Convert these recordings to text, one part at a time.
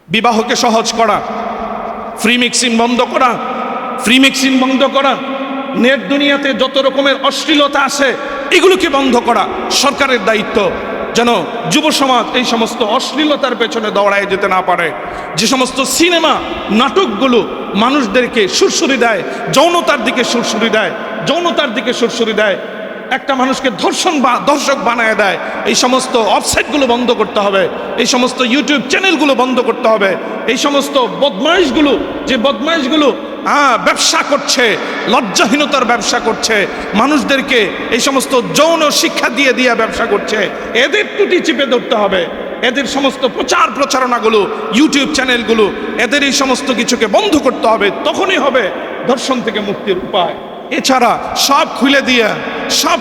বিবাহকে সহজ করা, free mixing বন্ধ করা, নেট দুনিয়াতে যত রকমের অশ্লীলতা আছে এগুলোকে বন্ধ করা সরকারের দায়িত্ব, যেন যুব সমাজ এই সমস্ত অশ্লীলতার পেছনে দৌড়ায় যেতে না পারে। যে সমস্ত সিনেমা নাটকগুলো মানুষদেরকে সুরসুরি দেয়, যৌনতার দিকে সুরসুরি দেয়, একটা মানুষকে দর্শক বানায় দেয়, এই সমস্ত ওয়েবসাইটগুলো বন্ধ করতে হবে, এই সমস্ত ইউটিউব চ্যানেলগুলো বন্ধ করতে হবে। এই সমস্ত বদমাইশগুলো ব্যবসা করছে, লজ্জাহীনতার ব্যবসা করছে, মানুষদেরকে এই সমস্ত যৌন শিক্ষা দিয়ে ব্যবসা করছে, এদের ত্রুটি চিপে ধরতে হবে। এদের সমস্ত প্রচারণাগুলো, ইউটিউব চ্যানেলগুলো, এদের এই সমস্ত কিছুকে বন্ধ করতে হবে, তখনই হবে ধর্ষণ থেকে মুক্তির উপায়। এছাড়া সব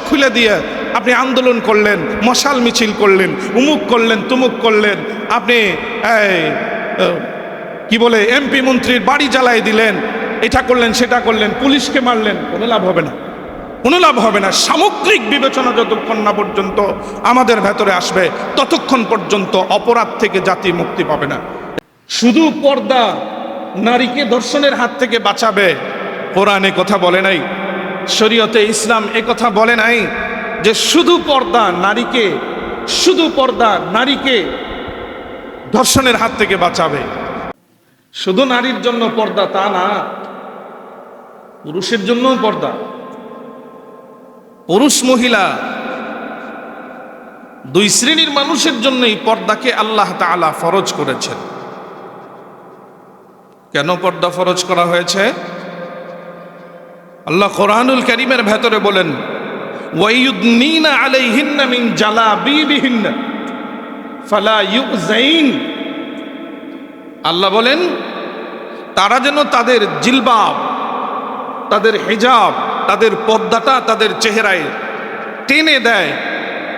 খুলে দিয়ে আপনি আন্দোলন করলেন, মশাল মিছিল করলেন, উমুক করলেন, তুমুক করলেন, আপনি এমপি মন্ত্রীর বাড়ি জ্বালাই দিলেন, এটা করলেন সেটা করলেন, পুলিশকে মারলেন, কোনো লাভ হবে না। সামগ্রিক বিবেচনা যতক্ষণ না পর্যন্ত আমাদের ভেতরে আসবে ততক্ষণ পর্যন্ত অপরাধ থেকে জাতি মুক্তি পাবে না। শুধু পর্দা নারীকে ধর্ষণের হাত থেকে বাঁচাবে, কোরআনে কথা বলে নাই, শরীয়তে ইসলাম কথা বলে নাই যে শুধু পর্দা নারীকে ধর্ষণের হাত থেকে বাঁচাবে। শুধু নারীর জন্য পর্দা তা না, পুরুষের জন্যও পর্দা। পুরুষ মহিলা দুই শ্রেণীর মানুষের জন্যই পর্দাকে আল্লাহ তাআলা ফরজ করেছেন। কেন পর্দা ফরজ করা হয়েছে? আল্লাহ কোরআনুল কারীমের ভেতরে বলেন, ওয়ায়ুদনিনা আলাইহিন্না মিন জালাবিবিহিন্না ফালা ইউযাইন। আল্লাহ বলেন তারা যেন তাদের জিলবাব, তাদের হিজাব, তাদের পর্দাটা তাদের চেহারায়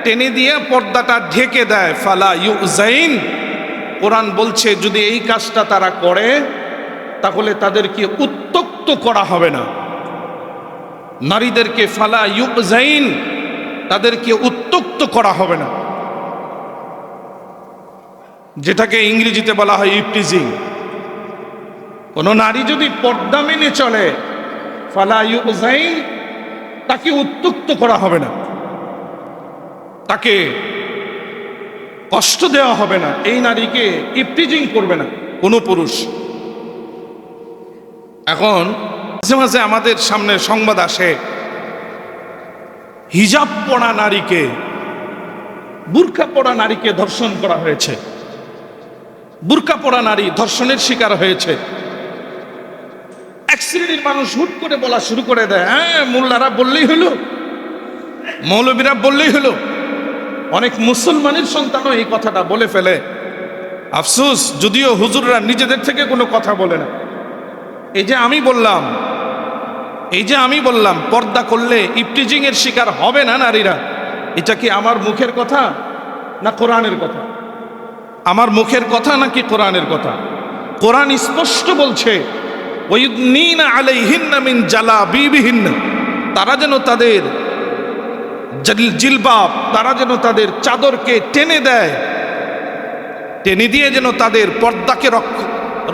টেনে দিয়ে পর্দাটা ঢেকে দেয়। ফালা ইউযাইন, কোরআন বলছে যদি এই কাজটা তারা করে তাহলে তাদেরকে উত্তক্ত করা হবে না। নারীদেরকে ফালা ইউযাইন, তাদেরকে উত্তক্ত করা হবে না, যেটাকে ইংরেজিতে বলা হয় ইপটিজিং। কোন নারী যদি পর্দা মেনে চলে, ফালা ইউযাইন, তাকে উত্তক্ত করা হবে না, তাকে কষ্ট দেওয়া হবে না, এই নারীকে ইপটিজিং করবে না কোনো পুরুষ। এখন মাঝে মাঝে আমাদের সামনে সংবাদ আসে হিজাব পরা নারীকে, বুরকা পরা নারীকে ধর্ষণ করা হয়েছে, বুরকা পরা নারী ধর্ষণের শিকার হয়েছে। এক শ্রেণীর মানুষ হুট করে বলা শুরু করে দেয়, হ্যাঁ মোল্লারা বললেই হলো, মৌলবীরা বললেই হলো। অনেক মুসলমানের সন্তানও এই কথাটা বলে ফেলে। আফসোস, যদিও হুজুররা নিজেদের থেকে কোনো কথা বলে না। এই যে আমি বললাম পর্দা করলে ইপটিজিং এর শিকার হবে না নারীরা, এটা কি আমার মুখের কথা না কোরআনের কথা? আমার মুখের কথা নাকি কোরআনের কথা? কোরআন স্পষ্ট বলছে ওয়ায়ুদনিনা আলাইহিন্না মিন জালাবিবিহিন্না, তারা যেন তাদের জিলবাব, তারা যেন তাদের চাদরকে টেনে দেয়, টেনে দিয়ে যেন তাদের পর্দাকে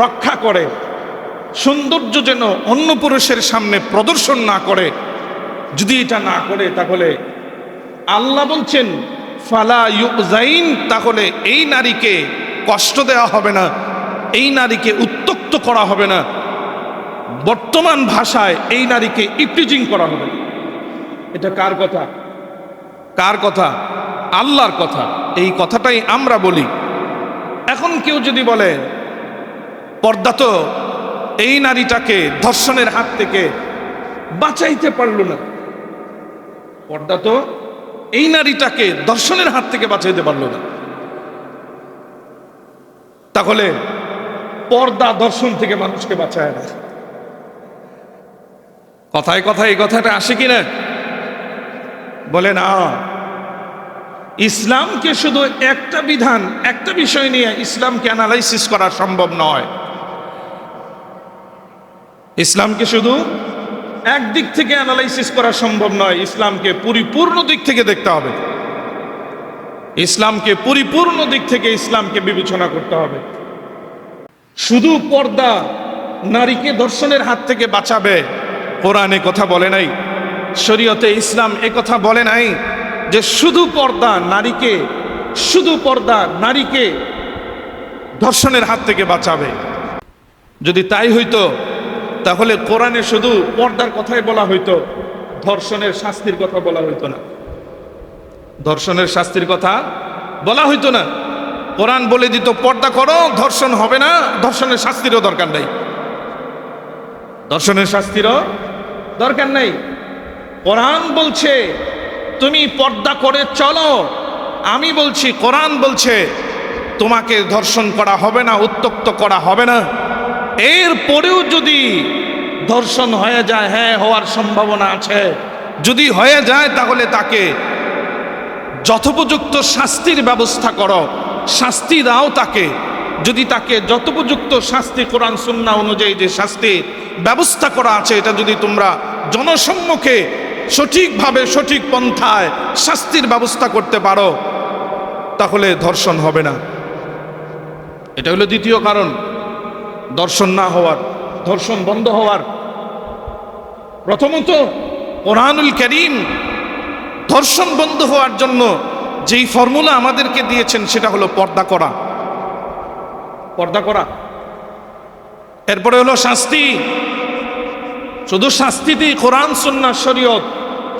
রক্ষা করে, সৌন্দর্য যেন অন্য পুরুষের সামনে প্রদর্শন না করে। যদি এটা না করে তাহলে আল্লাহ বলছেন ফালা ইউযাইন, তাহলে এই নারীকে কষ্ট দেওয়া হবে না, এই নারীকে উত্তক্ত করা হবে না, বর্তমান ভাষায় এই নারীকে ইপটিজিং করা হবে। এটা কার কথা? আল্লাহর কথা। এই কথাটাই আমরা বলি। এখন কেউ যদি বলে পর্দা তো এই নারীটাকে ধর্ষণের হাত থেকে বাঁচাইতে পারল না, পর্দা তো এই নারীটাকে ধর্ষণের হাত থেকে বাঁচাইতে পারল না, তাহলে পর্দা ধর্ষণ থেকে মানুষকে বাঁচায় না। কথায় কথায় এই কথাটা আসে কিনা? বলে না। ইসলামকে শুধু একটা বিধান, একটা বিষয় নিয়ে ইসলামকে অ্যানালাইসিস করা সম্ভব নয়। ইসলামকে শুধু এক দিক থেকে অ্যানালাইসিস করা সম্ভব নয়, ইসলামকে পরিপূর্ণ দিক থেকে দেখতে হবে। ইসলামকে পরিপূর্ণ দিক থেকে ইসলামকে বিবেচনা করতে হবে। শুধু পর্দা নারীকে ধর্ষণের হাত থেকে বাঁচাবে, কোরআনে কথা বলে নাই, শরীয়তে ইসলাম কথা বলে নাই যে শুধু পর্দা নারীকে ধর্ষণের হাত থেকে বাঁচাবে। যদি তাই হইতো তাহলে কোরআনে শুধু পর্দার কথাই বলা হইতো, ধর্ষণের শাস্তির কথা বলা হইতো না। ধর্ষণের শাস্তির কথা বলা হইতো না। কোরআন বলে দিত পর্দা করো, ধর্ষণ হবে না, ধর্ষণের শাস্তিরও দরকার নাই, ধর্ষণের শাস্তিরও দরকার নাই। কোরআন বলছে তুমি পর্দা করে চলো। আমি বলছি কোরআন বলছে তোমাকে ধর্ষণ করা হবে না, উত্ত্যক্ত করা হবে না। এরপরেও যদি ধর্ষণ হয়ে যায়, হ্যাঁ হওয়ার সম্ভাবনা আছে, যদি হয়ে যায় তাহলে তাকে যথোপযুক্ত শাস্তির ব্যবস্থা করো, শাস্তি দাও তাকে। যদি তাকে যথোপযুক্ত শাস্তি, কোরআন সুন্নাহ অনুযায়ী যে শাস্তি ব্যবস্থা করা আছে, এটা যদি তোমরা জনসম্মুখে সঠিকভাবে সঠিক পন্থায় শাস্তির ব্যবস্থা করতে পারো তাহলে ধর্ষণ হবে না। এটা হলো দ্বিতীয় কারণ ধর্ষণ না হওয়ার, ধর্ষণ বন্ধ হওয়ার। প্রথমত কোরআনুল কারীম ধর্ষণ বন্ধ হওয়ার জন্য যেই ফর্মুলা আমাদেরকে দিয়েছেন সেটা হলো পর্দা করা, পর্দা করা। এরপরে হলো শাস্তি। শুধু শাস্তিতেই কোরআন সুন্নাহ শরীয়ত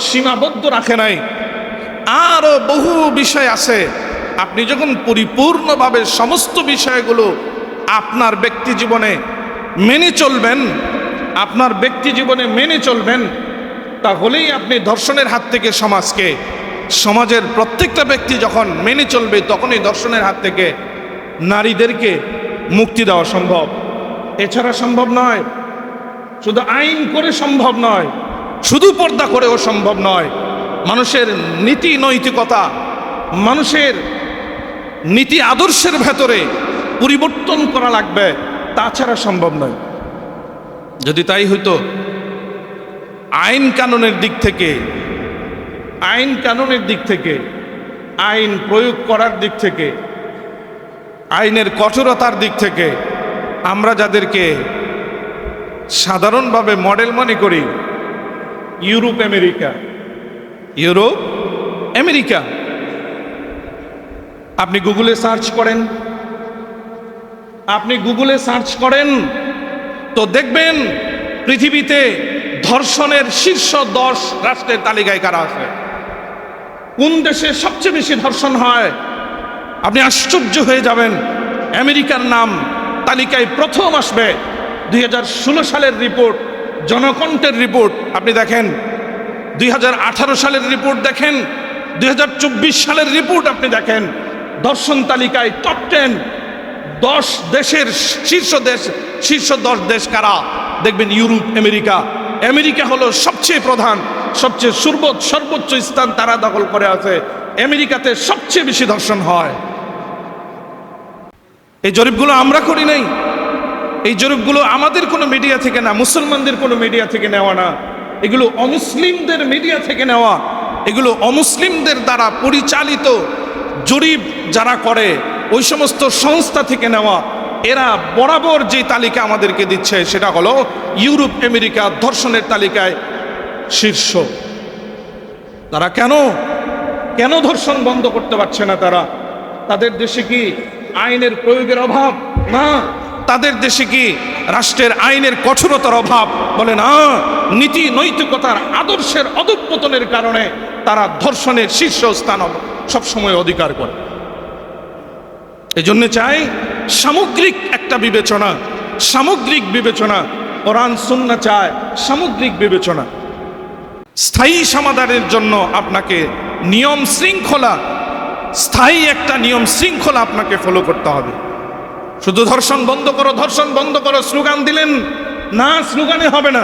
সীমাবদ্ধ রাখে নাই, আরো বহু বিষয় আছে। আপনি যখন পরিপূর্ণভাবে সমস্ত বিষয়গুলো আপনার ব্যক্তি জীবনে মেনে চলবেন, আপনার ব্যক্তি জীবনে মেনে চলবেন, তাহলেই আপনি ধর্ষণের হাত থেকে সমাজের প্রত্যেকটা ব্যক্তি যখন মেনে চলবে, তখনই ধর্ষণের হাত থেকে নারীদেরকে মুক্তি দেওয়া সম্ভব। এছাড়া সম্ভব নয়। শুধু আইন করে সম্ভব নয়, শুধু পর্দা করেও সম্ভব নয়। মানুষের নীতি নৈতিকতা, মানুষের নীতি আদর্শের ভেতরে পরিবর্তন করা লাগবে, তাছাড়া সম্ভব নয়। যদি তাই হইতো আইন কানুনের দিক থেকে, আইন প্রয়োগ করার দিক থেকে, আইনের কঠোরতার দিক থেকে আমরা যাদেরকে সাধারণভাবে মডেল মনে করি, ইউরোপ আমেরিকা, আপনি গুগলে সার্চ করেন তো দেখবেন পৃথিবীতে ধর্ষণের শীর্ষ 10 রাষ্ট্রের তালিকায় কারা আছে, কোন দেশে সবচেয়ে বেশি ধর্ষণ হয়। আপনি আশ্চর্য হয়ে যাবেন। আমেরিকার নাম তালিকায় প্রথম আসবে। 2016 সালের রিপোর্ট, জনকণ্ঠের রিপোর্ট আপনি দেখেন, 2018 সালের রিপোর্ট দেখেন, 2024 সালের রিপোর্ট আপনি দেখেন, ধর্ষণ তালিকায় টপ 10 দেশের শীর্ষ 10 দেশ কারা, দেখবেন ইউরোপ আমেরিকা হলো সবচেয়ে প্রধান, সবচেয়ে সর্বোচ্চ স্থান তারা দখল করে আছে। আমেরিকাতে সবচেয়ে বেশি ধর্ষণ হয়। এই জরিপগুলো আমরা করি নাই, এই জরিপগুলো আমাদের কোনো মিডিয়া থেকে না, মুসলমানদের কোনো মিডিয়া থেকে নেওয়া না, এগুলো অমুসলিমদের মিডিয়া থেকে নেওয়া, এগুলো অমুসলিমদের দ্বারা পরিচালিত জরিপ যারা করে ওই সমস্ত সংস্থা থেকে নেওয়া। এরা বরাবর যে তালিকা আমাদেরকে দিচ্ছে সেটা হলো ইউরোপ আমেরিকা ধর্ষণের তালিকায় শীর্ষ। তারা কেন ধর্ষণ বন্ধ করতে পারছে না? তাদের দেশে কি আইনের প্রয়োগের অভাব? না। তাদের দেশে কি রাষ্ট্রের আইনের কঠোরতার অভাব? বলে না। নীতি নৈতিকতার আদর্শের অধঃপতনের কারণে তারা ধর্ষণের শীর্ষস্থান সবসময় অধিকার করে। এজন্য চাই সামগ্রিক একটা বিবেচনা, কোরআন সুন্নাহ চায় সামগ্রিক বিবেচনা। স্থায়ী সমাধানের জন্য আপনাকে স্থায়ী একটা নিয়ম শৃঙ্খলা আপনাকে ফলো করতে হবে। শুধু ধর্ষণ বন্ধ করো স্লোগান দিলেন না, স্লোগানে হবে না।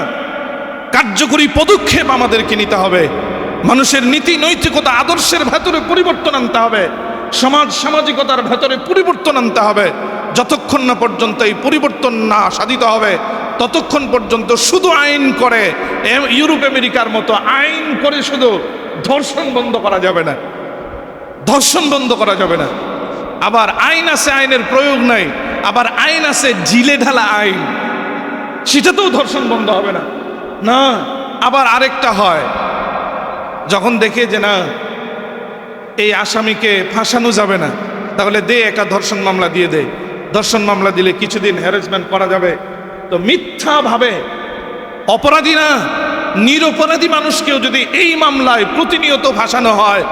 কার্যকরী পদক্ষেপ আমাদেরকে নিতে হবে। মানুষের নীতি নৈতিকতা আদর্শের ভেতরে পরিবর্তন আনতে হবে, সামাজিকতার ভেতরে পরিবর্তন আনতে হবে। যতক্ষণ না পর্যন্ত এই পরিবর্তন না সাধিত হবে ততক্ষণ পর্যন্ত শুধু আইন করে ইউরোপ আমেরিকার মতো আইন করে শুধু ধর্ষণ বন্ধ করা যাবে না। আবার আইন আছে, আইনের প্রয়োগ নাই। আবার আইন আছে ঢিলে ঢালা আইন, সেটাতেও ধর্ষণ বন্ধ হবে না। না, আবার আরেকটা হয়, যখন দেখে যে না এই আসামিকে ফাঁসানো যাবে না, তাহলে দে একটা ধর্ষণ মামলা দিয়ে দে। ধর্ষণ মামলা দিলে কিছুদিন হ্যারাসমেন্ট করা যাবে। তো মিথ্যাভাবে অপরাধী না, নিরপরাধী মানুষকেও যদি এই মামলায় প্রতিনিয়ত ফাঁসানো হয়,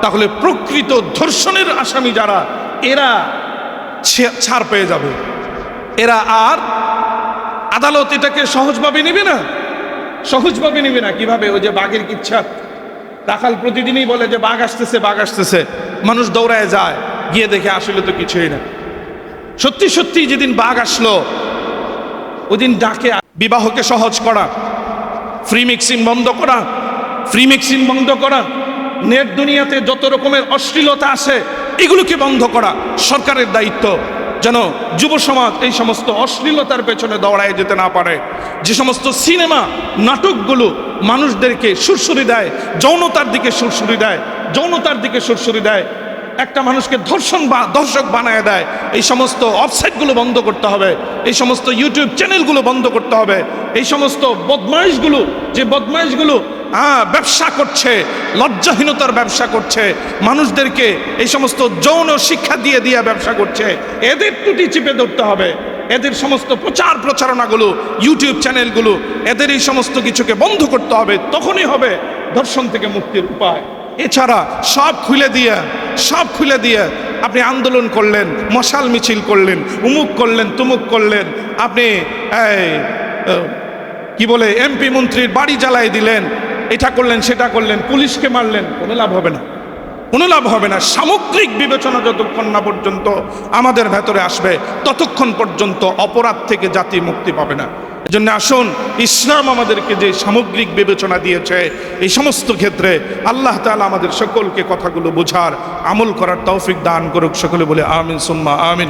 তাহলে প্রকৃত ধর্ষণের আসামি যারা, এরা ছাড় পেয়ে যাবে। এরা আর আদালত এটাকে সহজভাবে নেবে না, সহজভাবে নেবে না। কিভাবে? ওই যে বাঘের কিচ্ছা, রাখাল প্রতিদিনই বলে যে বাঘ আসতেছে, বাঘ আসতেছে, মানুষ দৌড়ায় যায়, গিয়ে দেখে আসলে তো কিছুই না। সত্যি সত্যি যেদিন বাঘ আসলো, ওই দিন ডাকে বিবাহকে সহজ করা, ফ্রি মিক্সিং বন্ধ করা, ফ্রি মিক্সিং বন্ধ করা, নেট দুনিয়াতে যত রকমের অশ্লীলতা আছে এগুলোকে বন্ধ করা সরকারের দায়িত্ব, যেন যুব সমাজ এই সমস্ত অশ্লীলতার পেছনে দৌড়ায় যেতে না পারে। যে সমস্ত সিনেমা নাটকগুলো মানুষদেরকে সুরসুরি দেয়, যৌনতার দিকে সুরসুরি দেয়, যৌনতার দিকে সুরসুরি দেয়, একটা মানুষকে দর্শক বানায় দেয়, এই সমস্ত ওয়েবসাইটগুলো বন্ধ করতে হবে, এই সমস্ত ইউটিউব চ্যানেলগুলো বন্ধ করতে হবে। এই সমস্ত বদমাইশগুলো, যে বদমাইশগুলো ব্যবসা করছে, লজ্জাহীনতার ব্যবসা করছে, মানুষদেরকে এই সমস্ত যৌন শিক্ষা দিয়ে দিয়ে ব্যবসা করছে, এদের টুটি চিপে ধরতে হবে। এদের সমস্ত প্রচারণাগুলো, ইউটিউব চ্যানেলগুলো, এদের এই সমস্ত কিছুকে বন্ধ করতে হবে, তখনই হবে ধর্ষণ থেকে মুক্তির উপায়। এছাড়া সব খুলে দিয়ে আপনি আন্দোলন করলেন, মশাল মিছিল করলেন, উমুক করলেন, তুমুক করলেন, আপনি কি বলে এমপি মন্ত্রীর বাড়ি জ্বালাই দিলেন, এটা করলেন, সেটা করলেন, পুলিশকে মারলেন, কোনো লাভ হবে না, কোনো লাভ হবে না। সামগ্রিক বিবেচনা যতক্ষণ না পর্যন্ত আমাদের ভেতরে আসবে, ততক্ষণ পর্যন্ত অপরাধ থেকে জাতি মুক্তি পাবে না। এজন্য আসুন, ইসলাম আমাদেরকে যে সামগ্রিক বিবেচনা দিয়েছে, এই সমস্ত ক্ষেত্রে আল্লাহ তাআলা আমাদের সকলকে কথাগুলো বোঝার, আমল করার তৌফিক দান করুক। সকলে বলে আমিন সুম্মা আমিন।